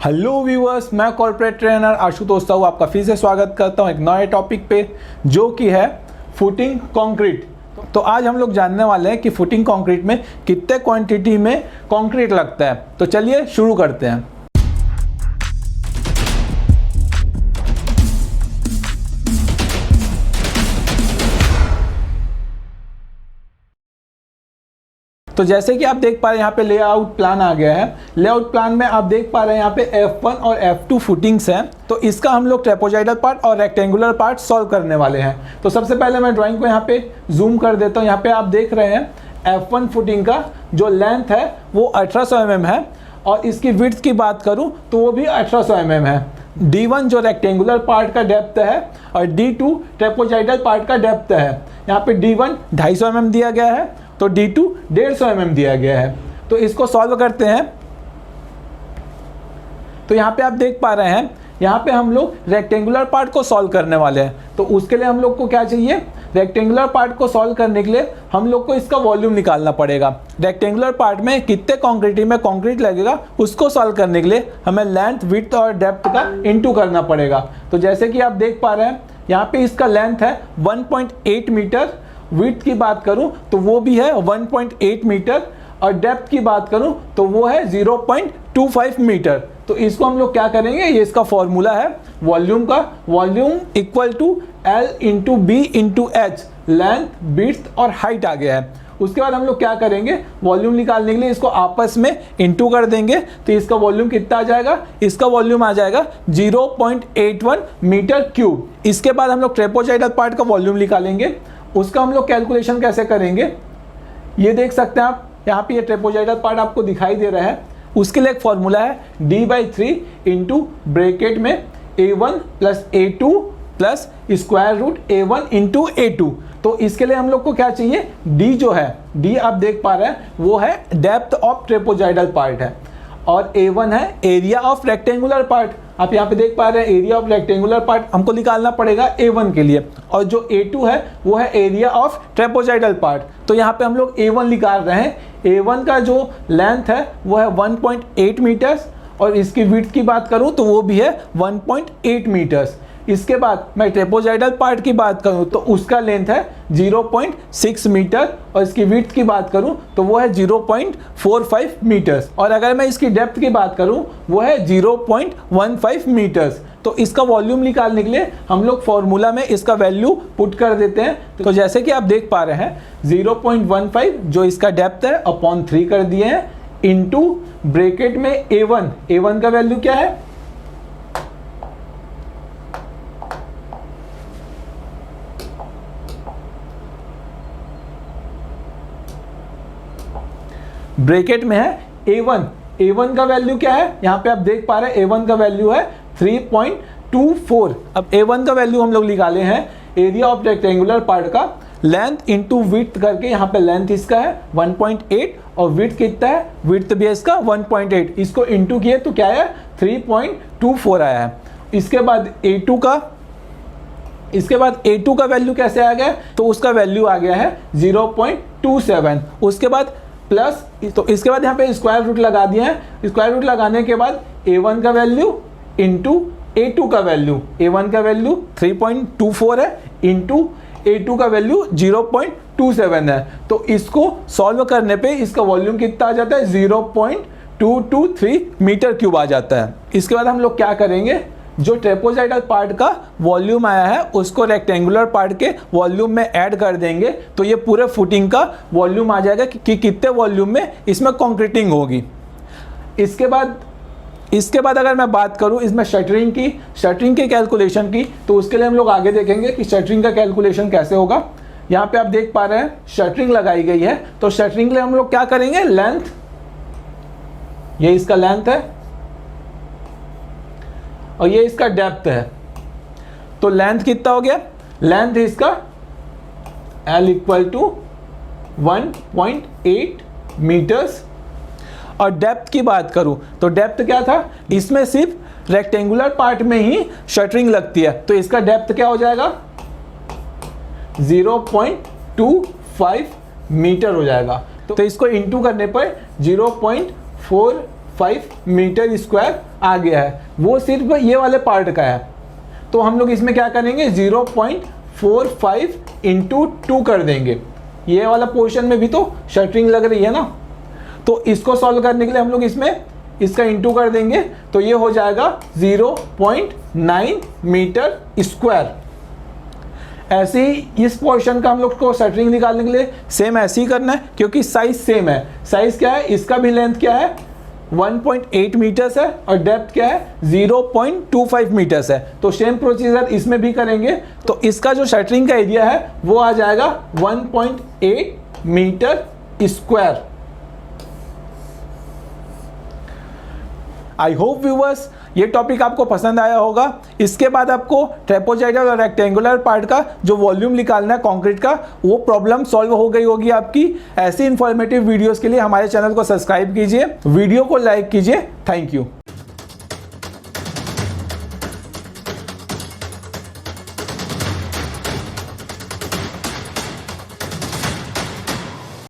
Hello viewers, मैं corporate trainer Ashutosh Sahu आपका फिर से स्वागत करता हूं एक नए टॉपिक पे जो कि है फुटिंग कंक्रीट। तो आज हम लोग जानने वाले हैं कि फुटिंग कंक्रीट में कितने क्वांटिटी में कंक्रीट लगता है। तो चलिए शुरू करते हैं। तो जैसे कि आप देख पा रहे हैं यहाँ पे लेआउट प्लान आ गया है। लेआउट प्लान में आप देख पा रहे हैं यहाँ पे F1 और F2 फुटिंग्स हैं। तो इसका हम लोग ट्रेपोजाइडल पार्ट और रेक्टेंगुलर पार्ट सॉल्व करने वाले हैं। तो सबसे पहले मैं ड्राइंग को यहाँ पे जूम कर देता हूँ। यहाँ पे आप देख रहे हैं F1 फुटिंग का जो लेंथ है वो 1800 mm है और इसकी विड्थ की बात करूँ तो वो भी 1800 mm है। D1 जो रेक्टेंगुलर पार्ट का डेप्थ है और D2 ट्रेपोजाइडल पार्ट का डेप्थ है। यहाँ पे D1 250 mm दिया गया है तो D2 150 mm दिया गया है। तो इसको सॉल्व करते हैं। तो यहाँ पे आप देख पा रहे हैं यहाँ पे हम लोग रेक्टेंगुलर पार्ट को सॉल्व करने वाले हैं। तो उसके लिए हम लोग को क्या चाहिए, रेक्टेंगुलर पार्ट को सॉल्व करने के लिए हम लोग को इसका वॉल्यूम निकालना पड़ेगा। रेक्टेंगुलर पार्ट में कितने क्वांटिटी में कंक्रीट लगेगा उसको सॉल्व करने के लिए हमें लेंथ, विड्थ और डेप्थ का इनटू करना पड़ेगा। तो जैसे कि आप देख पा रहे हैं यहाँ पे इसका लेंथ है 1.8 मीटर, विड्थ की बात करूं तो वो भी है 1.8 मीटर और डेप्थ की बात करूं तो वो है 0.25 मीटर। तो इसको हम लोग क्या करेंगे, ये इसका फॉर्मूला है वॉल्यूम का। Volume equal to L into B into H, length, width और हाइट आ गया है। उसके बाद हम लोग क्या करेंगे, वॉल्यूम निकालने के लिए इसको आपस में इंटू कर देंगे। तो इसका वॉल्यूम कितना आ जाएगा, इसका वॉल्यूम आ जाएगा 0.81 मीटर क्यूब। इसके बाद हम लोग ट्रेपोजाइडल पार्ट का वॉल्यूम निकालेंगे। उसका हम लोग कैलकुलेशन कैसे करेंगे, ये देख सकते हैं आप, यहाँ पे ये ट्रेपोजाइडल पार्ट आपको दिखाई दे रहा है। उसके लिए एक फॉर्मूला है D/3 इंटू ब्रैकेट में A1 plus A2 plus square root A1 into A2। तो इसके लिए हम लोग को क्या चाहिए, D जो है, D आप देख पा रहे हैं वो है डेप्थ ऑफ ट्रेपोजाइडल पार्ट है और A1 है एरिया ऑफ रेक्टेंगुलर पार्ट। आप यहाँ पे देख पा रहे हैं एरिया ऑफ रेक्टेंगुलर पार्ट हमको निकालना पड़ेगा A1 के लिए और जो A2 है वो है एरिया ऑफ ट्रेपोजाइडल पार्ट। तो यहाँ पे हम लोग A1 निकाल रहे हैं। A1 का जो लेंथ है वो है 1.8 मीटर्स और इसकी विड्थ की बात करूँ तो वो भी है 1.8 मीटर्स। इसके बाद मैं ट्रेपोजाइडल पार्ट की बात करूं तो उसका लेंथ है 0.6 मीटर और इसकी विड्थ की बात करूं तो वो है 0.45 मीटर्स और अगर मैं इसकी डेप्थ की बात करूं वो है 0.15 मीटर्स। तो इसका वॉल्यूम निकालने के लिए हम लोग फॉर्मूला में इसका वैल्यू पुट कर देते हैं। तो जैसे कि आप देख पा रहे हैं 0.15 जो इसका डेप्थ है अपॉन 3 कर दिए हैं इंटू ब्रैकेट में A1 का वैल्यू क्या है, ब्रैकेट में है A1 का वैल्यू क्या है, यहाँ पे आप देख पा रहे हैं A1 का वैल्यू है 3.24। अब A1 का वैल्यू हम लोग निकाले हैं एरिया ऑफ रेक्टेंगुलर पार्ट का लेंथ इंटू विड्थ करके। यहाँ पे लेंथ इसका है 1.8 और विड्थ कितना है, विड्थ भी है इसका 1.8। इसको इंटू किए तो क्या है 3.24 आया है। इसके बाद A2 का वैल्यू कैसे आ गया, तो उसका वैल्यू आ गया है 0.27। उसके बाद प्लस, तो इसके बाद यहाँ पे स्क्वायर रूट लगा दिया है। स्क्वायर रूट लगाने के बाद A1 का वैल्यू इंटू A2 का वैल्यू, A1 का वैल्यू 3.24 है इंटू A2 का वैल्यू 0.27 है। तो इसको सॉल्व करने पे इसका वॉल्यूम कितना आ जाता है 0.223 मीटर क्यूब आ जाता है। इसके बाद हम लोग क्या करेंगे, जो ट्रेपोजाइडल पार्ट का वॉल्यूम आया है उसको रेक्टेंगुलर पार्ट के वॉल्यूम में ऐड कर देंगे। तो ये पूरे फुटिंग का वॉल्यूम आ जाएगा कि कितने वॉल्यूम में इसमें कंक्रीटिंग होगी। इसके बाद अगर मैं बात करूं इसमें शटरिंग की कैलकुलेशन की, तो उसके लिए हम लोग आगे देखेंगे कि शटरिंग का कैलकुलेशन कैसे होगा। यहाँ पे आप देख पा रहे हैं शटरिंग लगाई गई है। तो शटरिंग के लिए हम लोग क्या करेंगे, लेंथ, ये इसका लेंथ है और ये इसका डेप्थ है। तो लेंथ कितना हो गया, लेंथ इसका L इक्वल टू 1.8 मीटर्स और डेप्थ की बात करूं तो डेप्थ क्या था, इसमें सिर्फ रेक्टेंगुलर पार्ट में ही शटरिंग लगती है। तो इसका डेप्थ क्या हो जाएगा 0.25 मीटर हो जाएगा। तो इसको इंटू करने पर 0.45 मीटर स्क्वायर आ गया है वो सिर्फ ये वाले पार्ट का है। तो हम लोग इसमें क्या करेंगे 0.45 इंटू 2 कर देंगे। ये वाला पोर्शन में भी तो शटरिंग लग रही है ना, तो इसको सॉल्व करने के लिए हम लोग इसमें इसका इंटू कर देंगे तो ये हो जाएगा 0.9 मीटर स्क्वायर। ऐसे ही इस पोर्शन का हम लोग को शटरिंग निकालने के लिए सेम ऐसे ही करना है, क्योंकि साइज सेम है। साइज क्या है, इसका भी लेंथ क्या है 1.8 मीटर्स है और डेप्थ क्या है 0.25 मीटर्स है। तो सेम प्रोसीजर इसमें भी करेंगे तो इसका जो शटरिंग का एरिया है वो आ जाएगा 1.8 meter square. I hope viewers ये टॉपिक आपको पसंद आया होगा। इसके बाद आपको ट्रेपोजाइडल और रेक्टेंगुलर पार्ट का जो वॉल्यूम निकालना है कंक्रीट का, वो प्रॉब्लम सॉल्व हो गई होगी आपकी। ऐसी इंफॉर्मेटिव वीडियोस के लिए हमारे चैनल को सब्सक्राइब कीजिए, वीडियो को लाइक कीजिए। Thank you.